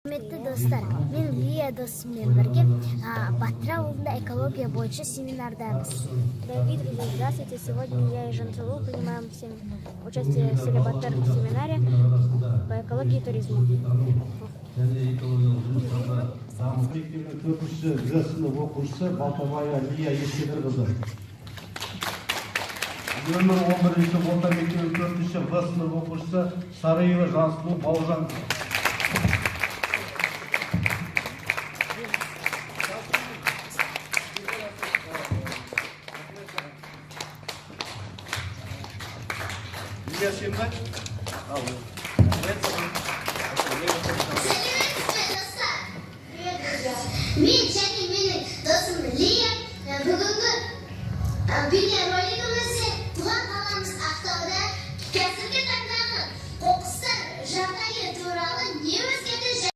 Құрметті достар, мен Лия досыммен бірге Батыр ауылында экология бойынша семинардамыз. Давид, здравствуйте. Сегодня я и Жансулу принимаем участие в селе Батыр в семинаре по экологии и туризму. Мектептің 4-ші сынып оқушысы Балтабаева Лия Ескендірқызы. Нөмір 11-ші орта мектебінің 4-ші сынып оқушысы Сарыева Жансулу Бауыржан. Лия Шембай.